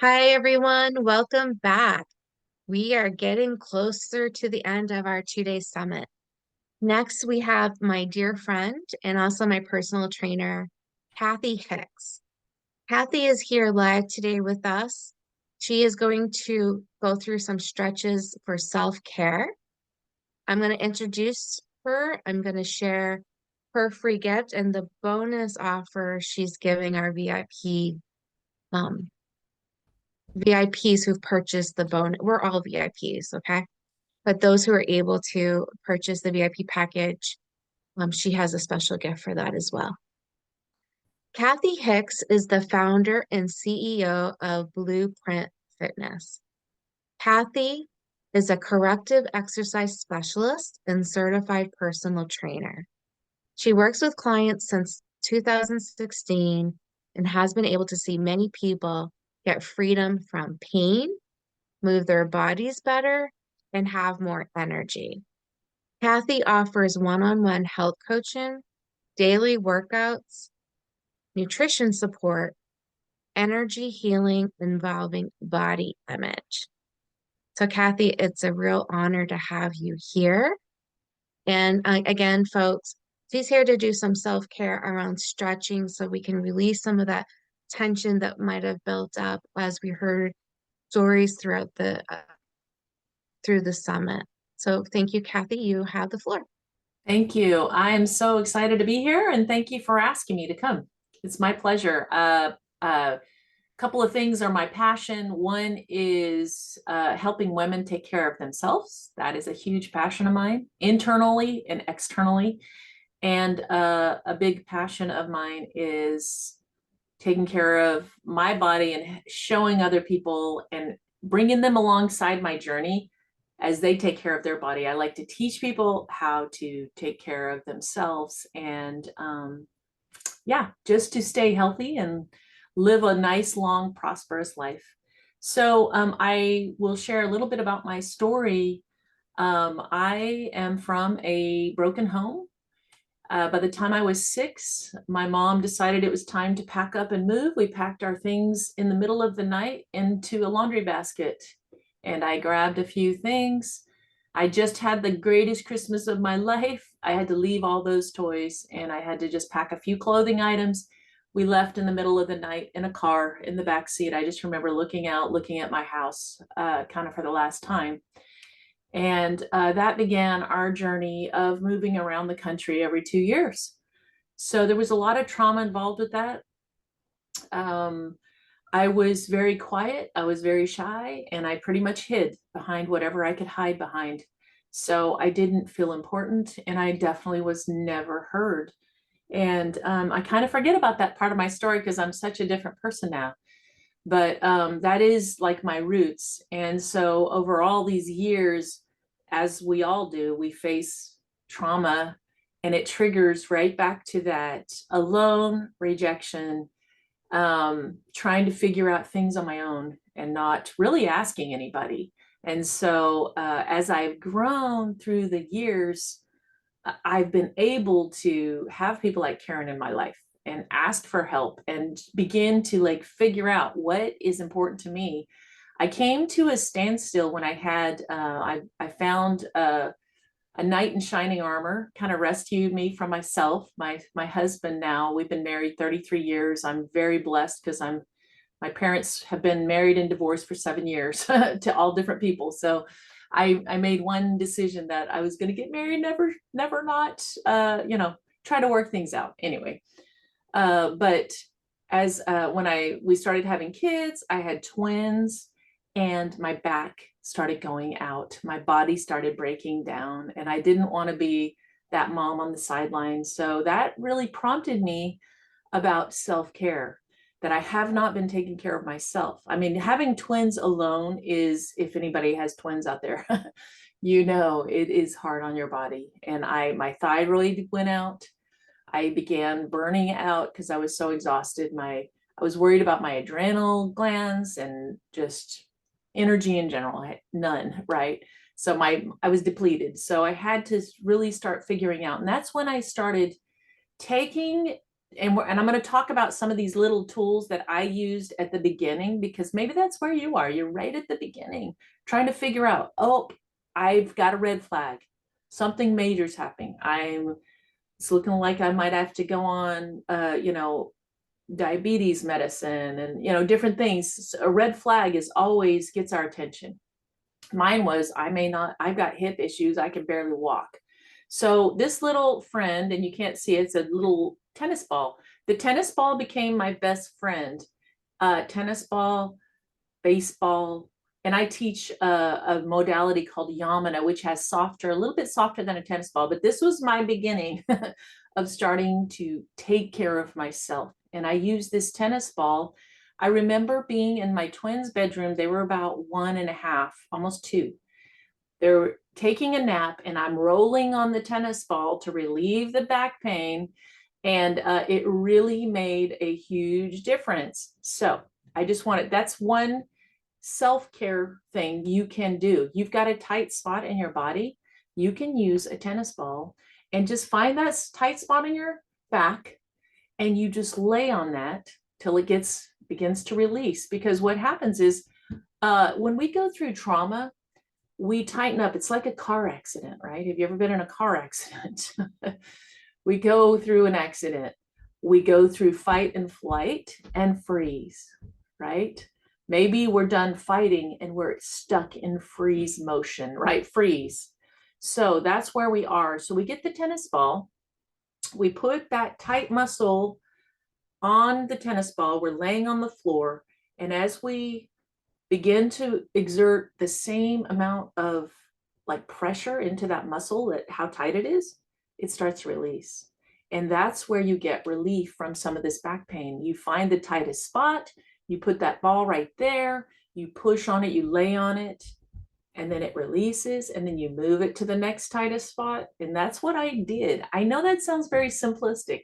Hi, everyone. Welcome back. We are getting closer to the end of our 2-day summit. Next, we have my dear friend and also my personal trainer, Kathy Hicks. Kathy is here live today with us. She is going to go through some stretches for self-care. I'm going to introduce her. I'm going to share her free gift and the bonus offer she's giving our um, VIPs who've purchased the bonus. We're all VIPs, okay? But those who are able to purchase the VIP package, she has a special gift for that as well. Kathy Hicks is the founder and CEO of Blueprint Fitness. Kathy is a corrective exercise specialist and certified personal trainer. She works with clients since 2016 and has been able to see many people get freedom from pain, move their bodies better, and have more energy. Kathy offers one-on-one health coaching, daily workouts, nutrition support, energy healing involving body image. So, Kathy, it's a real honor to have you here. And again, folks, she's here to do some self-care around stretching so we can release some of that tension that might have built up as we heard stories through the summit. So thank you, Kathy. You have the floor. Thank you. I am so excited to be here, and thank you for asking me to come. It's my pleasure. A couple of things are my passion. One is helping women take care of themselves. That is a huge passion of mine, internally and externally. And a big passion of mine is taking care of my body and showing other people and bringing them alongside my journey as they take care of their body. I like to teach people how to take care of themselves and yeah, just to stay healthy and live a nice, long, prosperous life. So I will share a little bit about my story. I am from a broken home. By the time I was 6, my mom decided it was time to pack up and move. We packed our things in the middle of the night into a laundry basket, and I grabbed a few things. I just had the greatest Christmas of my life. I had to leave all those toys, and I had to just pack a few clothing items. We left in the middle of the night in a car in the back seat. I just remember looking out, looking at my house, kind of for the last time. And that began our journey of moving around the country every 2 years. So there was a lot of trauma involved with that. Um, I was very quiet, I was very shy, and I pretty much hid behind whatever I could hide behind. So I didn't feel important, and I definitely was never heard. And I kind of forget about that part of my story because I'm such a different person now. But that is like my roots. And so over all these years, as we all do, we face trauma, and it triggers right back to that alone, rejection, trying to figure out things on my own and not really asking anybody. And so as I've grown through the years, I've been able to have people like Karen in my life and ask for help and begin to like figure out what is important to me. I came to a standstill when I had I found a knight in shining armor, kind of rescued me from myself. My husband now, we've been married 33 years. I'm very blessed because my parents have been married and divorced for 7 years to all different people. So I made one decision that I was going to get married, never not, try to work things out anyway. But as when we started having kids, I had twins, and my back started going out. My body started breaking down, and I didn't want to be that mom on the sidelines. So that really prompted me about self-care, that I have not been taking care of myself. I mean, having twins alone is, if anybody has twins out there, you know, it is hard on your body. And my thyroid went out. I began burning out because I was so exhausted. I was worried about my adrenal glands and just energy in general. I had none, right? So I was depleted. So I had to really start figuring out. And that's when I started taking and I'm going to talk about some of these little tools that I used at the beginning, because maybe that's where you are. You're right at the beginning, trying to figure out, oh, I've got a red flag. Something major's happening. It's looking like I might have to go on, diabetes medicine and, different things. A red flag is always gets our attention. Mine was, I've got hip issues. I can barely walk. So this little friend, and you can't see it, it's a little tennis ball. The tennis ball became my best friend. Tennis ball, baseball, and I teach a modality called yamana, which has a little bit softer than a tennis ball. But this was my beginning of starting to take care of myself. And I used this tennis ball. I remember being in my twins' bedroom. They were about 1.5, almost 2. They're taking a nap, and I'm rolling on the tennis ball to relieve the back pain. And it really made a huge difference. So that's one self-care thing you can do. You've got a tight spot in your body. You can use a tennis ball and just find that tight spot in your back, and you just lay on that till it begins to release. Because what happens is when we go through trauma, we tighten up. It's like a car accident, right? Have you ever been in a car accident? We go through an accident. We go through fight and flight and freeze, right? Maybe we're done fighting and we're stuck in freeze motion, right? Freeze. So that's where we are. So we get the tennis ball. We put that tight muscle on the tennis ball. We're laying on the floor. And as we begin to exert the same amount of like pressure into that muscle, that how tight it is, it starts to release. And that's where you get relief from some of this back pain. You find the tightest spot, you put that ball right there, you push on it, you lay on it, and then it releases, and then you move it to the next tightest spot. And that's what I did. I know that sounds very simplistic,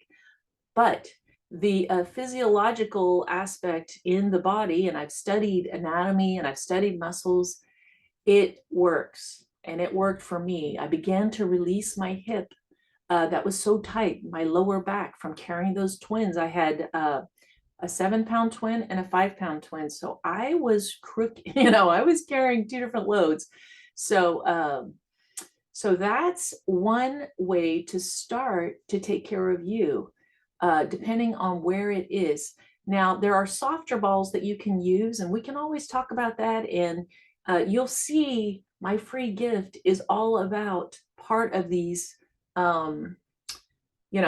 but the physiological aspect in the body, and I've studied anatomy and I've studied muscles, it works. And it worked for me. I began to release my hip that was so tight, my lower back, from carrying those twins. I had a 7-pound twin and a 5-pound twin. So I was crooked, I was carrying 2 different loads. So that's one way to start to take care of you, depending on where it is. Now, there are softer balls that you can use, and we can always talk about that. And you'll see my free gift is all about part of these,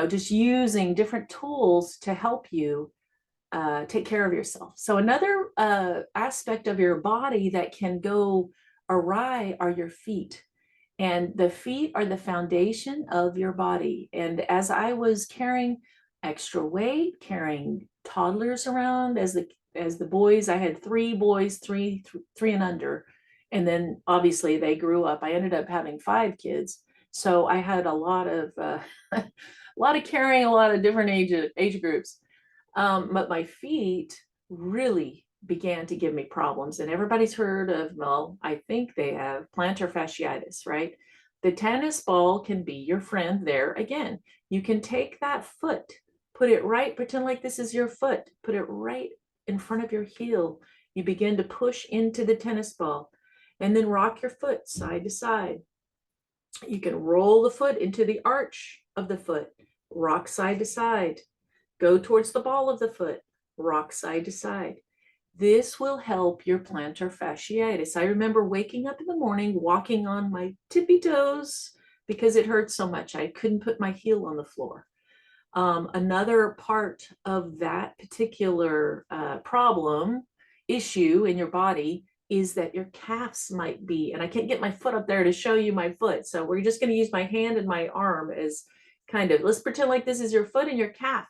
just using different tools to help you take care of yourself. So another aspect of your body that can go awry are your feet. And the feet are the foundation of your body. And as I was carrying extra weight, carrying toddlers around, as the boys, I had 3 boys, three and under. And then obviously they grew up. I ended up having 5 kids. So I had a lot of a lot of carrying, a lot of different age groups. But my feet really began to give me problems. And everybody's heard of, well, I think they have plantar fasciitis, right? The tennis ball can be your friend there again. You can take that foot, put it right, pretend like this is your foot, put it right in front of your heel. You begin to push into the tennis ball, and then rock your foot side to side. You can roll the foot into the arch of the foot, rock side to side. Go towards the ball of the foot, rock side to side. This will help your plantar fasciitis. I remember waking up in the morning, walking on my tippy toes because it hurt so much. I couldn't put my heel on the floor. Another part of that particular issue in your body is that your calves might be, and I can't get my foot up there to show you my foot. So we're just going to use my hand and my arm as kind of, let's pretend like this is your foot and your calf.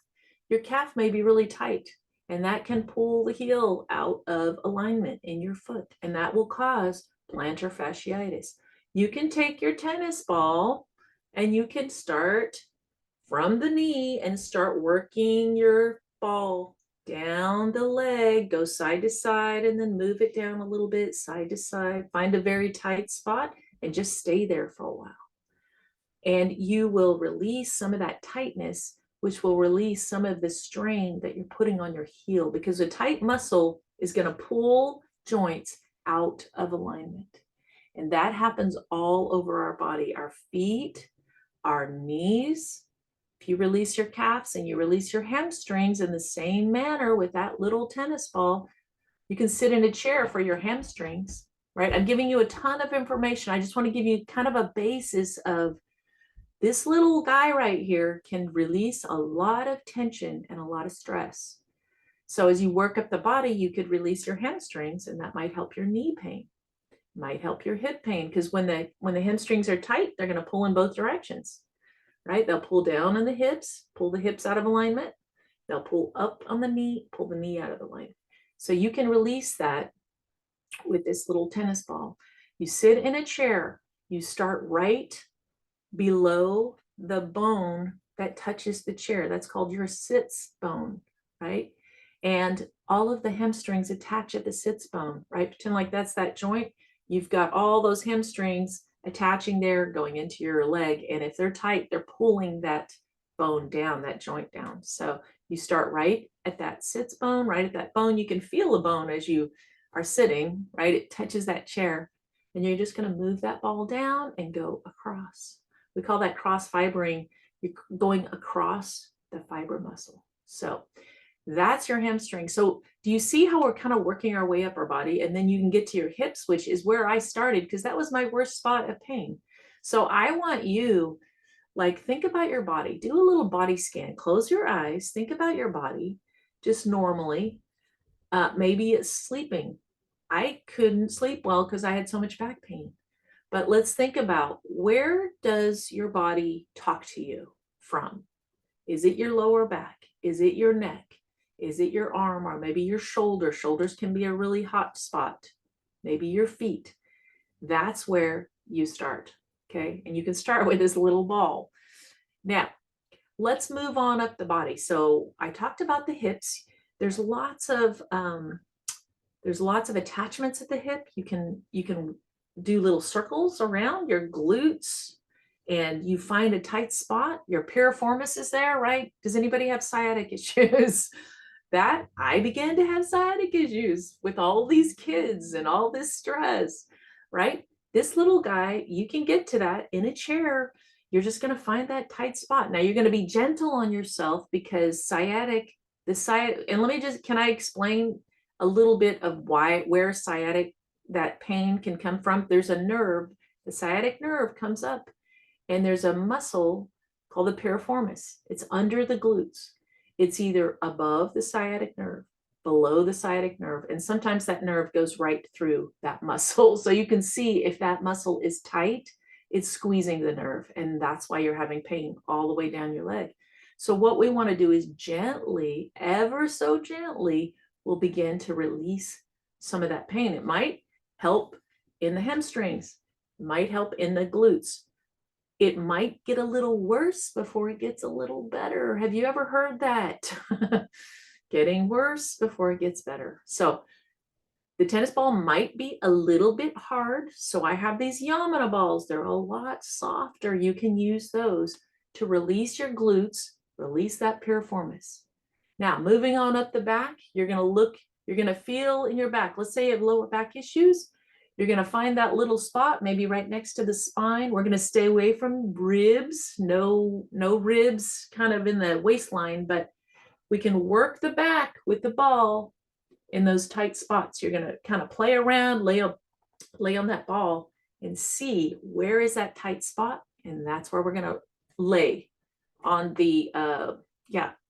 Your calf may be really tight, and that can pull the heel out of alignment in your foot, and that will cause plantar fasciitis. You can take your tennis ball and you can start from the knee and start working your ball down the leg, go side to side, and then move it down a little bit, side to side. Find a very tight spot and just stay there for a while. And you will release some of that tightness which will release some of the strain that you're putting on your heel, because a tight muscle is going to pull joints out of alignment. And that happens all over our body, our feet, our knees. If you release your calves and you release your hamstrings in the same manner with that little tennis ball, you can sit in a chair for your hamstrings, right? I'm giving you a ton of information. I just want to give you kind of a basis of this little guy right here can release a lot of tension and a lot of stress. So as you work up the body, you could release your hamstrings, and that might help your knee pain, might help your hip pain, because when the hamstrings are tight, they're going to pull in both directions, right? They'll pull down on the hips, pull the hips out of alignment. They'll pull up on the knee, pull the knee out of alignment. So you can release that with this little tennis ball. You sit in a chair, you start right below the bone that touches the chair. That's called your sits bone, right? And all of the hamstrings attach at the sits bone, right? Pretend like that's that joint. You've got all those hamstrings attaching there, going into your leg. And if they're tight, they're pulling that bone down, that joint down. So you start right at that sits bone, right at that bone. You can feel the bone as you are sitting, right? It touches that chair. And you're just going to move that ball down and go across. We call that cross fibering. You're going across the fiber muscle. So that's your hamstring. So do you see how we're kind of working our way up our body? And then you can get to your hips, which is where I started, because that was my worst spot of pain. So I want you, like, think about your body. Do a little body scan. Close your eyes. Think about your body just normally. Maybe it's sleeping. I couldn't sleep well because I had so much back pain. But let's think about, where does your body talk to you from? Is it your lower back? Is it your neck? Is it your arm, or maybe your shoulder? Shoulders can be a really hot spot. Maybe your feet. That's where you start, okay? And you can start with this little ball. Now, let's move on up the body. So I talked about the hips. There's lots of attachments at the hip. You can do little circles around your glutes, and you find a tight spot. Your piriformis is there, right? Does anybody have sciatic issues? That I began to have sciatic issues with all these kids and all this stress, right? This little guy, you can get to that in a chair. You're just going to find that tight spot. Now you're going to be gentle on yourself, because and let me just, can I explain a little bit of where sciatic, that pain can come from? There's a nerve, the sciatic nerve comes up, and there's a muscle called the piriformis. It's under the glutes. It's either above the sciatic nerve, below the sciatic nerve, and sometimes that nerve goes right through that muscle. So you can see if that muscle is tight, it's squeezing the nerve, and that's why you're having pain all the way down your leg. So what we want to do is gently, ever so gently, we'll begin to release some of that pain. It might help in the hamstrings, it might help in the glutes. It might get a little worse before it gets a little better. Have you ever heard that? Getting worse before it gets better. So the tennis ball might be a little bit hard. So I have these Yamana balls. They're a lot softer. You can use those to release your glutes, release that piriformis. Now, moving on up the back, you're going to feel in your back. Let's say you have lower back issues. You're going to find that little spot, maybe right next to the spine. We're going to stay away from ribs, no ribs kind of in the waistline, but we can work the back with the ball in those tight spots. You're going to kind of play around, lay on that ball and see where is that tight spot. And that's where we're going to lay on the,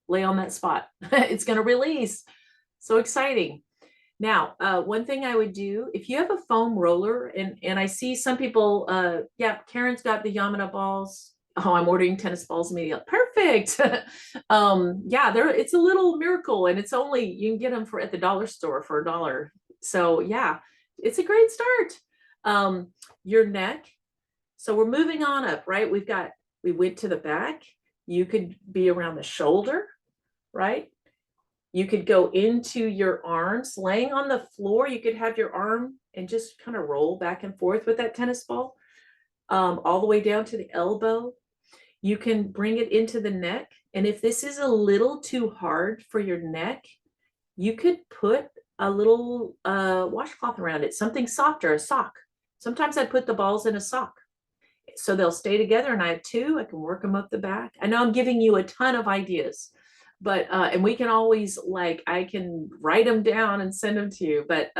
lay on that spot. It's going to release. So exciting. Now, one thing I would do, if you have a foam roller, and I see some people, Karen's got the Yamana balls. Oh, I'm ordering tennis balls immediately. Perfect. It's a little miracle, and it's only, you can get them at the dollar store for $1. So yeah, it's a great start. Your neck. So we're moving on up, right? We went to the back. You could be around the shoulder, right? You could go into your arms, laying on the floor. You could have your arm and just kind of roll back and forth with that tennis ball, all the way down to the elbow. You can bring it into the neck. And if this is a little too hard for your neck, you could put a little washcloth around it, something softer, a sock. Sometimes I put the balls in a sock so they'll stay together, and I have two. I can work them up the back. I know I'm giving you a ton of ideas, but and we can always, like, I can write them down and send them to you. But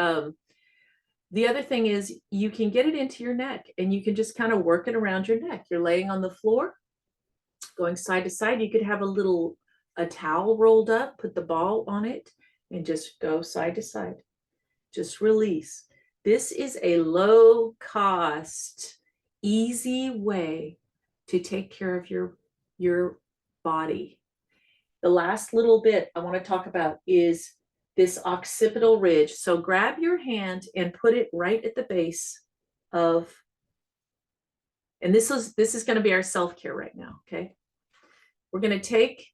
the other thing is you can get it into your neck and you can just kind of work it around your neck. You're laying on the floor, going side to side. You could have a towel rolled up, put the ball on it, and just go side to side. Just release. This is a low cost, easy way to take care of your body. The last little bit I want to talk about is this occipital ridge. So grab your hand and put it right at the base of, and this is going to be our self-care right now, okay? We're going to take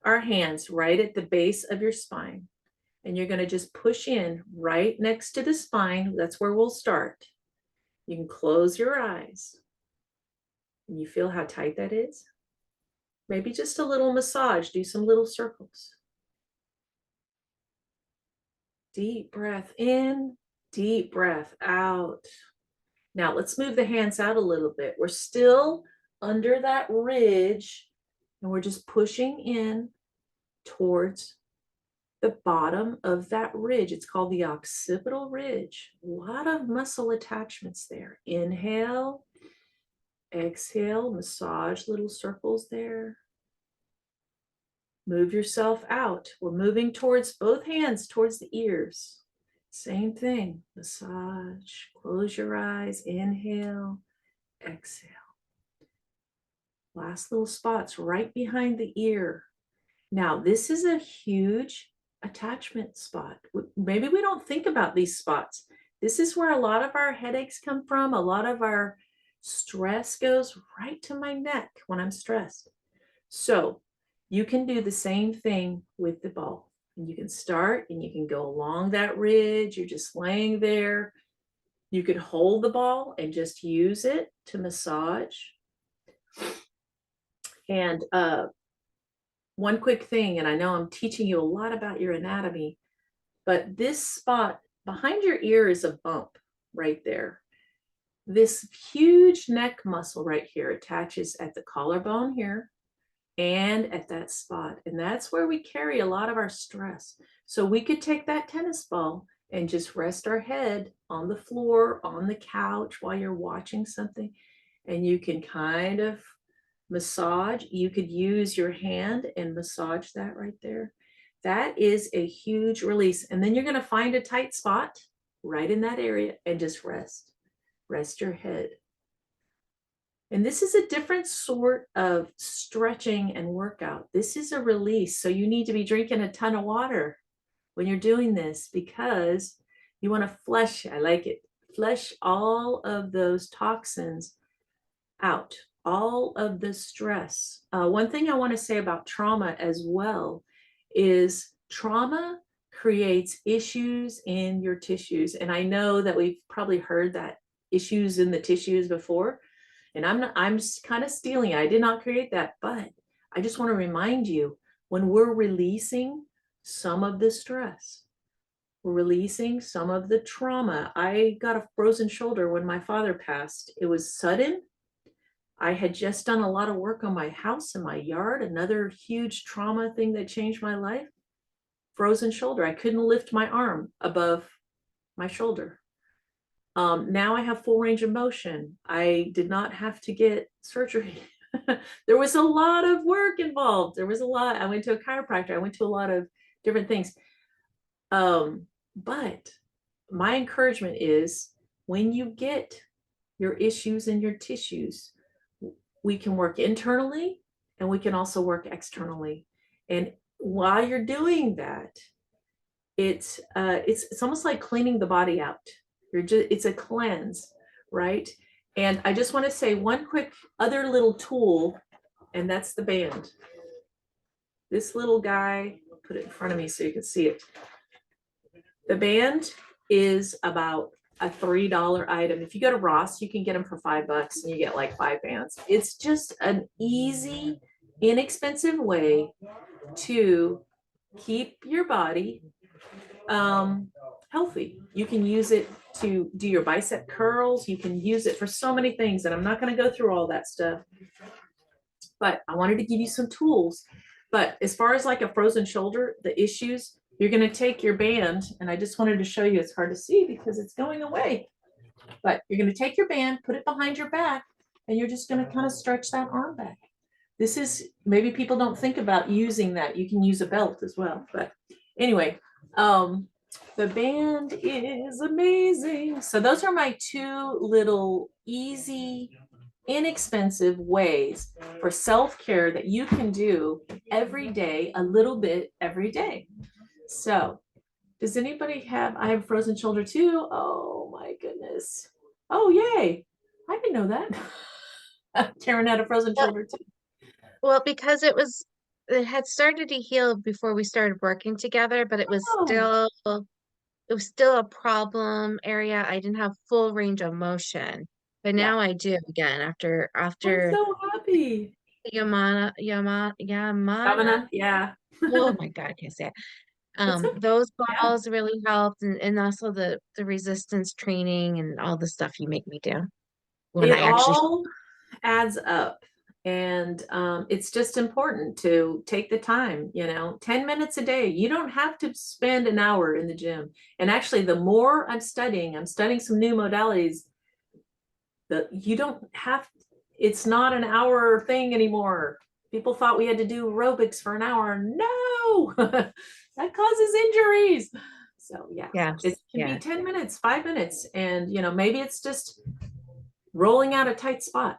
our hands right at the base of your spine, and you're going to just push in right next to the spine. That's where we'll start. You can close your eyes. And you feel how tight that is? Maybe just a little massage. Do some little circles. Deep breath in, deep breath out. Now let's move the hands out a little bit. We're still under that ridge, and we're just pushing in towards the bottom of that ridge. It's called the occipital ridge. A lot of muscle attachments there. Inhale, exhale, massage little circles there. Move yourself out. We're moving towards both hands, towards the ears. Same thing. Massage. Close your eyes. Inhale, exhale. Last little spots right behind the ear. Now, this is a huge attachment spot. Maybe we don't think about these spots. This is where a lot of our headaches come from. A lot of our stress goes right to my neck when I'm stressed. So you can do the same thing with the ball. And you can start and you can go along that ridge. You're just laying there. You could hold the ball and just use it to massage. And one quick thing, and I know I'm teaching you a lot about your anatomy, but this spot behind your ear is a bump right there. This huge neck muscle right here attaches at the collarbone here and at that spot. And that's where we carry a lot of our stress. So we could take that tennis ball and just rest our head on the floor, on the couch while you're watching something, and you can kind of massage. You could use your hand and massage that right there. That is a huge release. And then you're going to find a tight spot right in that area and just rest. Rest your head. And this is a different sort of stretching and workout. This is a release. So you need to be drinking a ton of water when you're doing this, because you want to flush, I like it, flush all of those toxins out, all of the stress. One thing I want to say about trauma as well is trauma creates issues in your tissues. And I know that we've probably heard that issues in the tissues before. And I'm just kind of stealing it. I did not create that, but I just want to remind you, when we're releasing some of the stress, we're releasing some of the trauma. I got a frozen shoulder when my father passed. It was sudden. I had just done a lot of work on my house and my yard, another huge trauma thing that changed my life. Frozen shoulder. I couldn't lift my arm above my shoulder. Now I have full range of motion. I did not have to get surgery. There was a lot of work involved. There was a lot. I went to a chiropractor. I went to a lot of different things. But my encouragement is, when you get your issues in your tissues, we can work internally and we can also work externally. And while you're doing that, it's almost like cleaning the body out. It's a cleanse, right? And I just want to say one quick other little tool, and that's the band. This little guy, I'll put it in front of me so you can see it. The band is about a $3 item. If you go to Ross, you can get them for $5 and you get like 5 bands. It's just an easy inexpensive way to keep your body healthy. You can use it to do your bicep curls. You can use it for so many things, and I'm not going to go through all that stuff, but I wanted to give you some tools. But as far as like a frozen shoulder, the issues, you're going to take your band, and I just wanted to show you, it's hard to see because it's going away, but you're going to take your band, put it behind your back, and you're just going to kind of stretch that arm back. This is, maybe people don't think about using that. You can use a belt as well. But anyway, the band is amazing. So those are my two little easy, inexpensive ways for self-care that you can do every day, a little bit every day. So does anybody have, I have frozen shoulder too. Oh my goodness. Oh, yay. I didn't know that. Karen had a frozen Well, shoulder too. well, because it had started to heal before we started working together, but Oh, it was still a problem area. I didn't have full range of motion, but yeah. now I do again I'm after so happy. Yamana. Stamina, yeah. Oh my God, I can't say it. It's okay. Those Yeah. balls really helped, and also the resistance training and all the stuff you make me do when It I actually. all adds up. And it's just important to take the time, 10 minutes a day. You don't have to spend an hour in the gym. And actually, the more I'm studying some new modalities that you don't have, it's not an hour thing anymore. People thought we had to do aerobics for an hour. No, that causes injuries. So yeah, it Yes, can be yeah, 10 minutes, 5 minutes. And, maybe it's just rolling out a tight spot,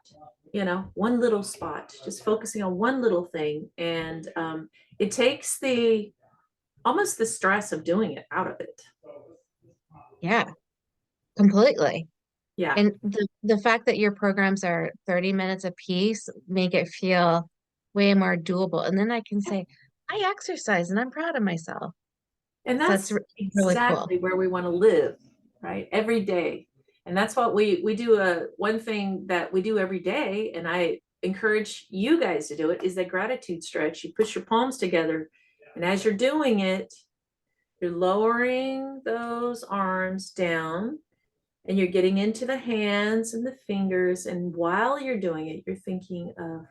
one little spot, just focusing on one little thing. And it takes almost the stress of doing it out of it. yeah, completely. Yeah. And the fact that your programs are 30 minutes a piece make it feel way more doable. And then I can say, I exercise and I'm proud of myself. And So that's that's really cool. exactly where we want to live, right? Every day. And that's what we do. One thing that we do every day, and I encourage you guys to do it, is that gratitude stretch. You push your palms together, and as you're doing it, you're lowering those arms down, and you're getting into the hands and the fingers. And while you're doing it, you're thinking of,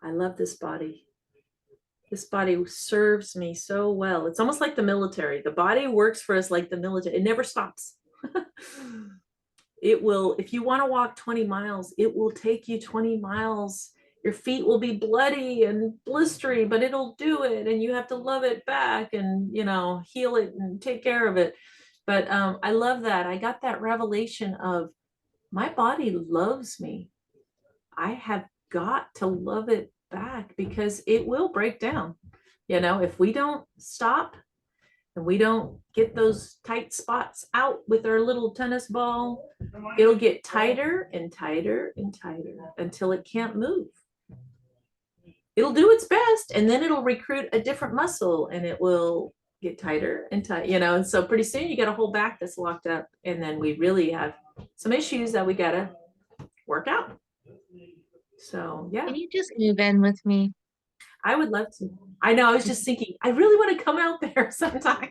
I love this body. This body serves me so well. It's almost like the military. The body works for us like the military. It never stops. It will, if you want to walk 20 miles, it will take you 20 miles. Your feet will be bloody and blistery, but it'll do it. And you have to love it back and, heal it and take care of it. But I love that. I got that revelation of my body loves me. I have got to love it back because it will break down. If we don't stop and we don't get those tight spots out with our little tennis ball, it'll get tighter and tighter and tighter until it can't move. It'll do its best and then it'll recruit a different muscle and it will get tighter and tight, and so pretty soon you got a whole back that's locked up, and then we really have some issues that we gotta work out. So yeah, Can you just move in with me? I would love to. I know, I was just thinking, I really want to come out there sometime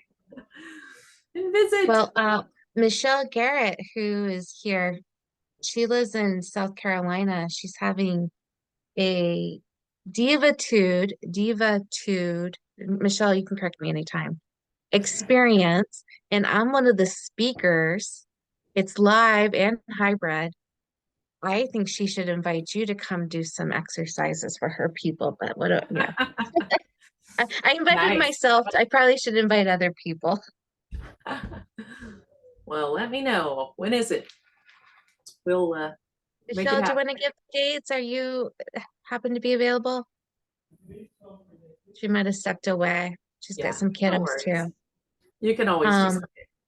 and visit. Well, Michelle Garrett, who is here, she lives in South Carolina. She's having a Divatude, Michelle, you can correct me anytime, experience. And I'm one of the speakers. It's live and hybrid. I think she should invite you to come do some exercises for her people, but I invited Nice. myself. I probably should invite other people. Well, let me know. When is it? We'll make it Michelle, do you happen. want to give dates? Are you happen to be available? She might have stepped away. She's got Yeah, some no kiddos worries. too. You can always just Um,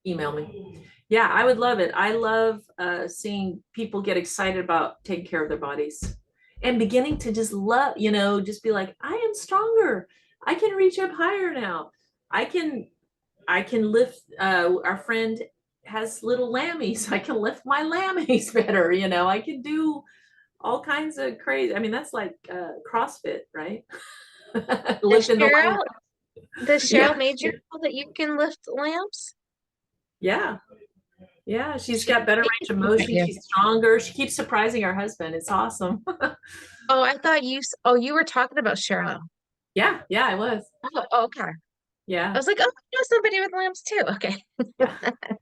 email me. Yeah, I would love it. I love seeing people get excited about taking care of their bodies and beginning to just love, just be like, I am stronger. I can reach up higher now. I can I can lift, our friend has little lammies. I can lift my lammies better. I can do all kinds of crazy. I mean, that's like CrossFit, right? Does Lifting the Cheryl, lamp. does Cheryl Yeah. Major know that you can lift lamps? Yeah. Yeah. She's She got better take range it of at motion. you. She's stronger. She keeps surprising her husband. It's awesome. Oh, I thought oh, you were talking about Cheryl. Yeah. Yeah, I was. Oh, okay. I Yeah. was like, oh, I know somebody with lamps too. Okay. Yeah.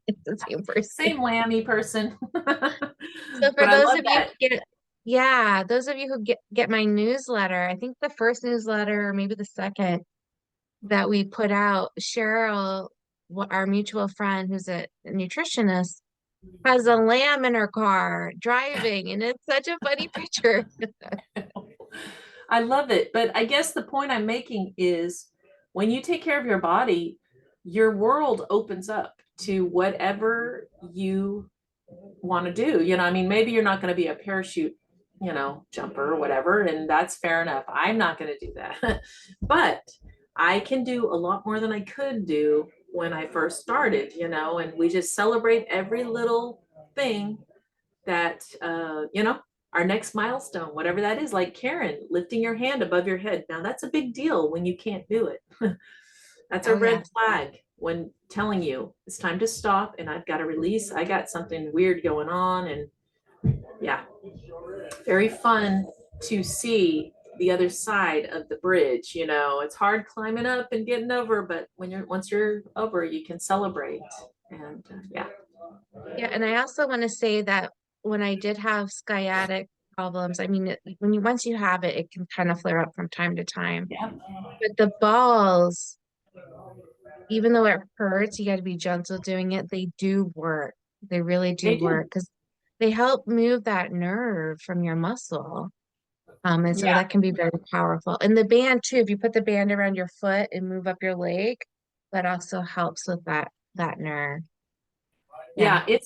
It's the same person. Same lammy person. So for But I those love of you that. who get, yeah, those of you who get my newsletter, I think the first newsletter, or maybe the second that we put out, Cheryl, our mutual friend who's a nutritionist, has a lamb in her car driving, and it's such a funny picture. I love it. But I guess the point I'm making is when you take care of your body, your world opens up to whatever you want to do. I mean, maybe you're not going to be a parachute, jumper or whatever, and that's fair enough. I'm not going to do that. But I can do a lot more than I could do when I first started, and we just celebrate every little thing that our next milestone, whatever that is, like Karen lifting your hand above your head. Now that's a big deal when you can't do it. That's a Oh red yes. flag when telling you it's time to stop and I've got to release. I got something weird going on. And yeah, very fun to see the other side of the bridge. It's hard climbing up and getting over, but once you're over, you can celebrate. And yeah. Yeah, and I also want to say that when I did have sciatic problems, I mean, when you once you have it, it can kind of flare up from time to time. Yeah. But the balls, even though it hurts, you got to be gentle doing it. They do work. They really do They do. work because they help move that nerve from your muscle. And so Yeah. that can be very powerful. And the band too, if you put the band around your foot and move up your leg, that also helps with that nerve. Yeah. Yeah,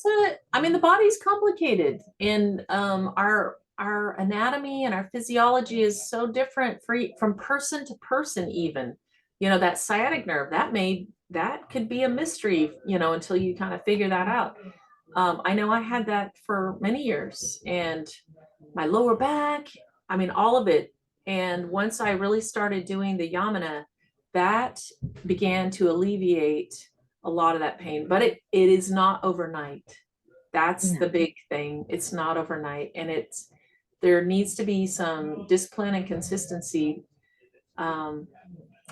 I mean, the body's complicated and our anatomy and our physiology is so different from person to person even. That sciatic nerve, that could be a mystery, until you kind of figure that out. I know I had that for many years and my lower back, I mean, all of it. And once I really started doing the yamana, that began to alleviate a lot of that pain, but it is not overnight. That's No. the big thing. It's not overnight. And there needs to be some discipline and consistency. Um,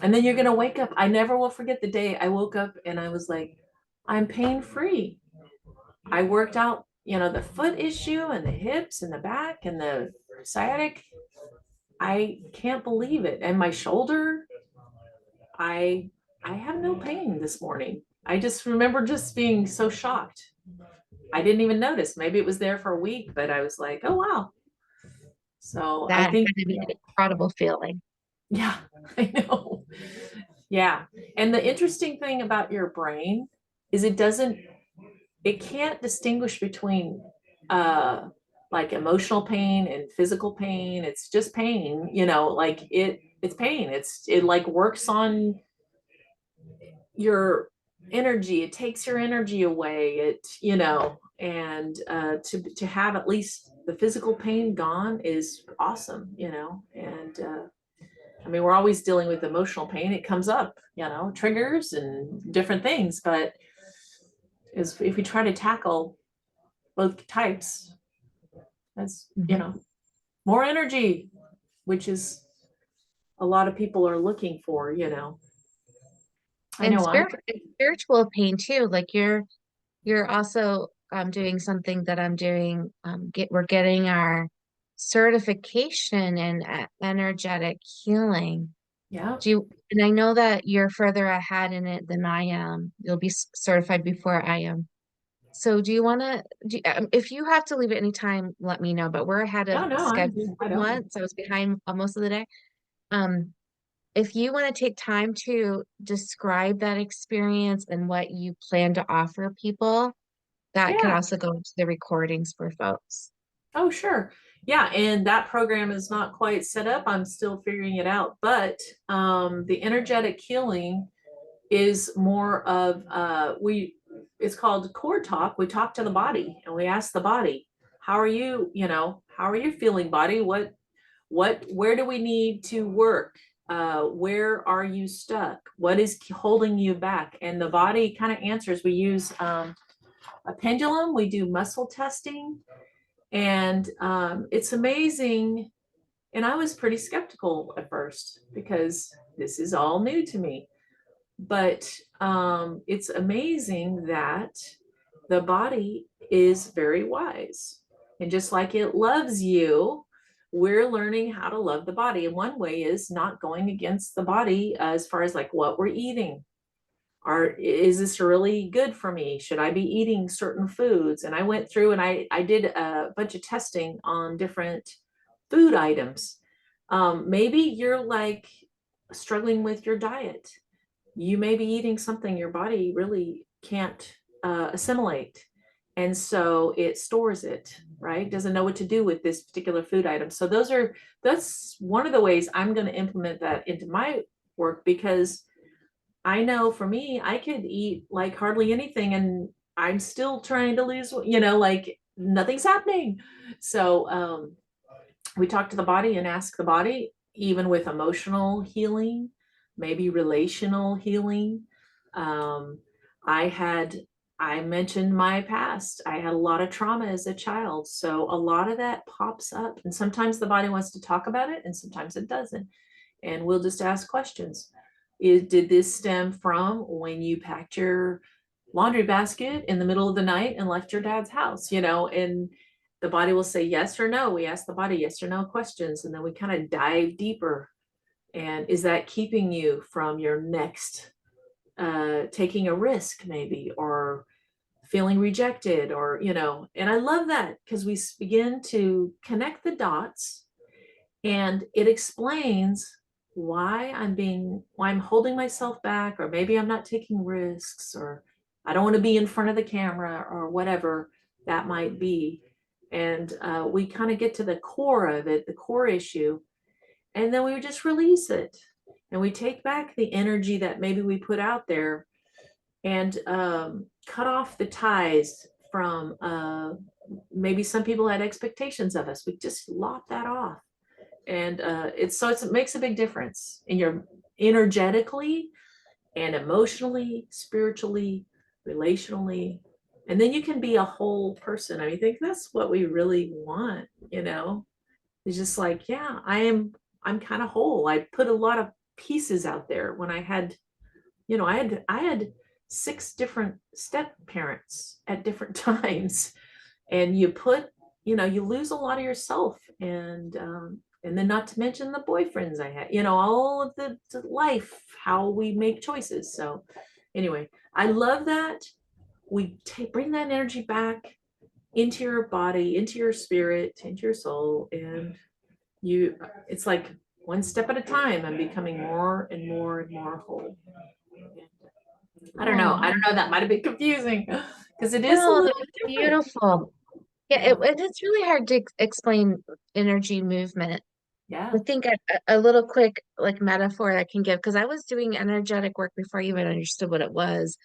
and then you're going to wake up. I never will forget the day I woke up and I was like, I'm pain free. I worked out, the foot issue and the hips and the back and the sciatic. I can't believe it. And my shoulder, I I have no pain this morning. I just remember just being so shocked. I didn't even notice. Maybe it was there for a week, but I was like, oh wow. So I That think, had to be an incredible feeling. yeah, I know. Yeah. And the interesting thing about your brain is it can't distinguish between like emotional pain and physical pain. It's just pain, like it's pain. It like works on your energy. It takes your energy away. And to have at least the physical pain gone is awesome, and I mean, we're always dealing with emotional pain. It comes up, triggers and different things, but if we try to tackle both types, that's, Mhm. more energy, which is a lot of people are looking for, I And know I. spiritual pain too. Like you're also doing something that I'm doing. We're getting our certification in energetic healing. Yeah. And I know that you're further ahead in it than I am. You'll be certified before I am. So do you want to, if you have to leave at any time, let me know, but we're ahead of No, no, I'm schedule for wide open. once. I was behind most of the day. Um, if you want to take time to describe that experience and what you plan to offer people, that could Yeah. also go into the recordings for folks. Oh, sure. Yeah, and that program is not quite set up. I'm still figuring it out. But the energetic healing is more of it's called core talk. We talk to the body and we ask the body, how are you, how are you feeling, body? Where do we need to work? Where are you stuck? What is holding you back? And the body kind of answers. We use a pendulum, we do muscle testing, and it's amazing. And I was pretty skeptical at first because this is all new to me. But it's amazing that the body is very wise. And just like it loves you, we're learning how to love the body. And one way is not going against the body as far as like what we're eating. Is this really good for me? Should I be eating certain foods? And I went through and I did a bunch of testing on different food items. Maybe you're like struggling with your diet. You may be eating something your body really can't assimilate. And so it stores it, right? Doesn't know what to do with this particular food item. So that's one of the ways I'm going to implement that into my work, because I know for me, I could eat like hardly anything and I'm still trying to lose, like nothing's happening. So we talk to the body and ask the body, even with emotional healing, maybe relational healing. Um, I had, I mentioned my past. I had a lot of trauma as a child. So a lot of that pops up. And sometimes the body wants to talk about it and sometimes it doesn't. And we'll just ask questions. Did this stem from when you packed your laundry basket in the middle of the night and left your dad's house, and the body will say yes or no. We ask the body yes or no questions, and then we kind of dive deeper. And is that keeping you from your next taking a risk, maybe, or feeling rejected, or, and I love that because we begin to connect the dots and it explains why I'm holding myself back, or maybe I'm not taking risks, or I don't want to be in front of the camera, or whatever that might be. And we kind of get to the core of it, the core issue, and then we just release it. And we take back the energy that maybe we put out there, and cut off the ties from maybe some people had expectations of us. We just lop that off. And it makes a big difference in your energetically and emotionally, spiritually, relationally. And then you can be a whole person. I mean, I think that's what we really want. It's just like, yeah, I'm kind of whole. I put a lot of pieces out there when I had 6 different step parents at different times. And you lose a lot of yourself. And then not to mention the boyfriends I had, all of the life, how we make choices. So anyway, I love that we bring that energy back into your body, into your spirit, into your soul. And it's like one step at a time, I'm becoming more and more and more whole. I don't know. Oh, I don't know. That might have been confusing because it is a no, little that's different. beautiful. Yeah, Yeah. it's really hard to explain energy movement. I Yeah. think a little quick like metaphor I can give, because I was doing energetic work before I even understood what it was.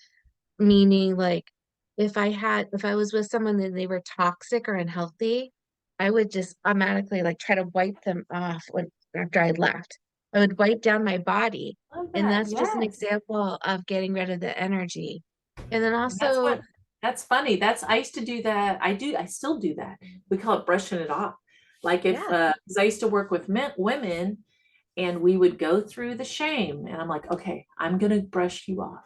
Meaning, like, if I was with someone and they were toxic or unhealthy, I would just automatically like try to wipe them off when after I'd left. I would wipe down my body. Love And that. that's just an Yes. example of getting rid of the energy. And then And that's also, that's funny. I used to do that. I still do that. We call it brushing it off. Like if, yeah. because I used to work with women and we would go through the shame and I'm like, okay, I'm going to brush you off.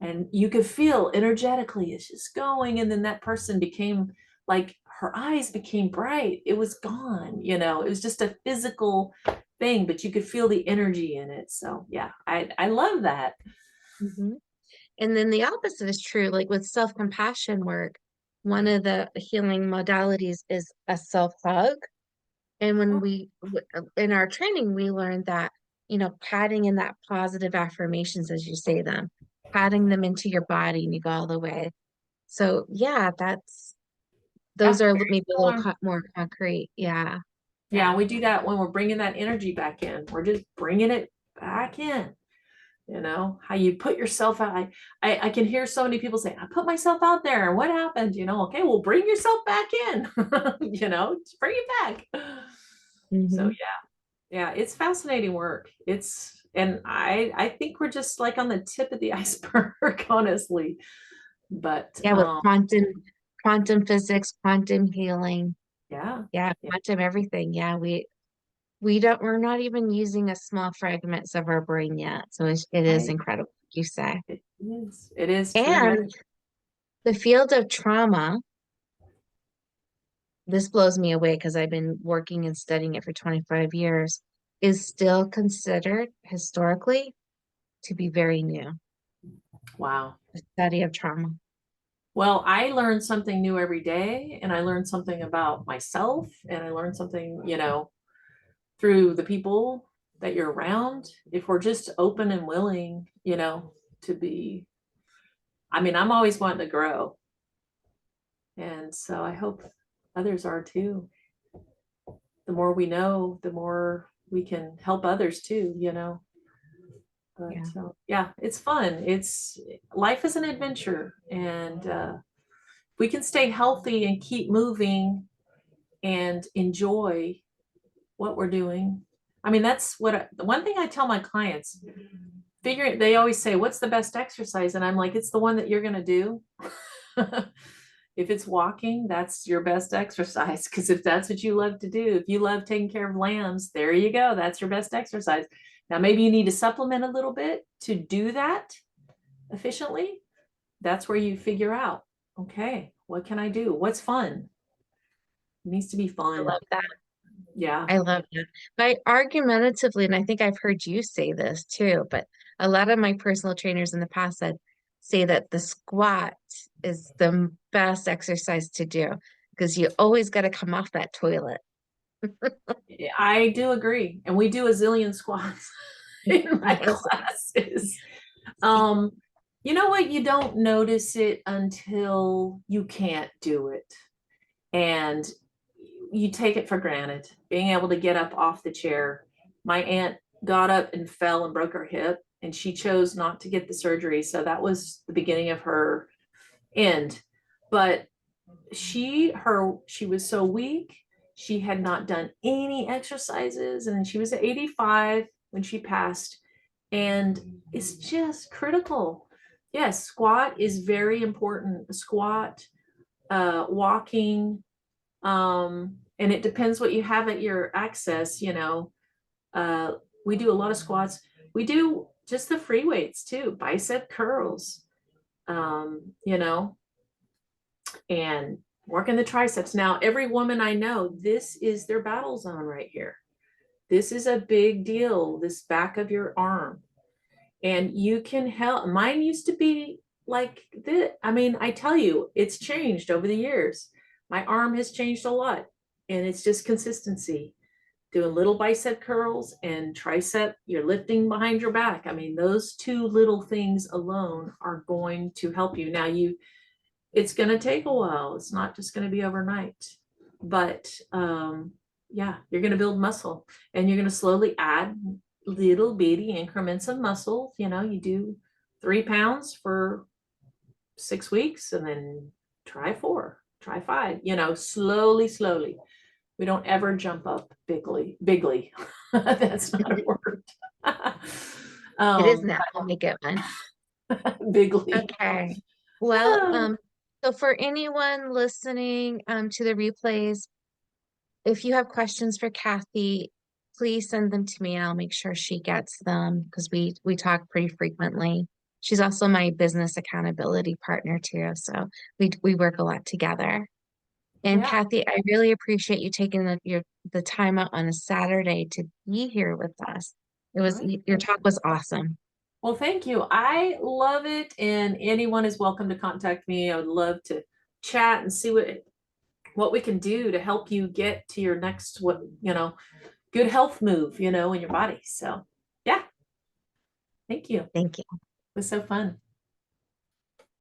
And you could feel energetically it's just going. And then that person became like, her eyes became bright. It was gone. It was just a physical thing, but you could feel the energy in it. So yeah, I love that. Mhm. And then the opposite is true. Like with self-compassion work, one of the healing modalities is a self-hug. And when in our training, we learned that, patting in that positive affirmations as you say them, patting them into your body and you go all the way. So yeah, those Yeah, are very maybe a little similar. more concrete. Yeah. Yeah, Yeah. we do that when we're bringing that energy back in. We're just bringing it back in. how you put yourself out. I can hear so many people say, I put myself out there. And what happened? Okay, well, bring yourself back in, just bring it back. So Hmm. yeah, it's fascinating work. And I think we're just like on the tip of the iceberg, honestly. But Yeah, with quantum physics, quantum healing. yeah, Yeah, yeah, quantum everything. Yeah, we're not even using a small fragments of our brain yet. So it is right. incredible, like you say. It is true. And the field of trauma, this blows me away because I've been working and studying it for 25 years, is still considered historically to be very new, Wow. the study of trauma. Well, I learn something new every day, and I learn something about myself, and I learn something, through the people that you're around. If we're just open and willing, to be, I mean, I'm always wanting to grow. And so I hope others are too. The more we know, the more we can help others too. But Yeah. yeah, it's fun. Life is an adventure, and we can stay healthy and keep moving and enjoy what we're doing. I mean, that's the one thing I tell my clients. They always say, "What's the best exercise?" And I'm like, "It's the one that you're gonna do." If it's walking, that's your best exercise. Because if that's what you love to do, if you love taking care of lambs, there you go. That's your best exercise. Now, maybe you need to supplement a little bit to do that efficiently. That's where you figure out, okay, what can I do? What's fun? It needs to be I fun. love that. Yeah. I love that. But argumentatively, and I think I've heard you say this too, but a lot of my personal trainers in the past say that the squat is the best exercise to do because you always got to come off that toilet. I do agree. And we do a zillion squats in my Yes. classes. Um, you know what? You don't notice it until you can't do it. And you take it for granted, being able to get up off the chair. My aunt got up and fell and broke her hip, and she chose not to get the surgery. So that was the beginning of her end. But she was so weak, she had not done any exercises, and she was at 85 when she passed. And it's just critical. Yes, squat is very important. Squat, walking, and it depends what you have at your access. uh, we do a lot of squats. We do just the free weights too, bicep curls, you know and working the triceps. Now, every woman I know, this is their battle zone right here. This is a big deal, this back of your arm. And you can help. Mine used to be like this. I mean, I tell you, it's changed over the years. My arm has changed a lot, and it's just consistency. Doing little bicep curls and tricep, you're lifting behind your back. I mean, those two little things alone are going to help you. Now, it's going to take a while. It's not just going to be overnight. But yeah, you're going to build muscle, and you're going to slowly add little bitty increments of muscle. You do 3 pounds for 6 weeks, and then try 4, try 5, slowly, slowly. We don't ever jump up bigly. That's not a word. It is um, now. I'll make it one. bigly. Okay. Well, so for anyone listening to the replays, if you have questions for Kathy, please send them to me and I'll make sure she gets them because we talk pretty frequently. She's also my business accountability partner too, so we work a lot together. And Yeah. Kathy, I really appreciate you taking the time out on a Saturday to be here with us. Your talk was awesome. Well, thank you. I love it. And anyone is welcome to contact me. I would love to chat and see what we can do to help you get to your next good health move, in your body. So yeah, thank you. It Thank you. was so fun.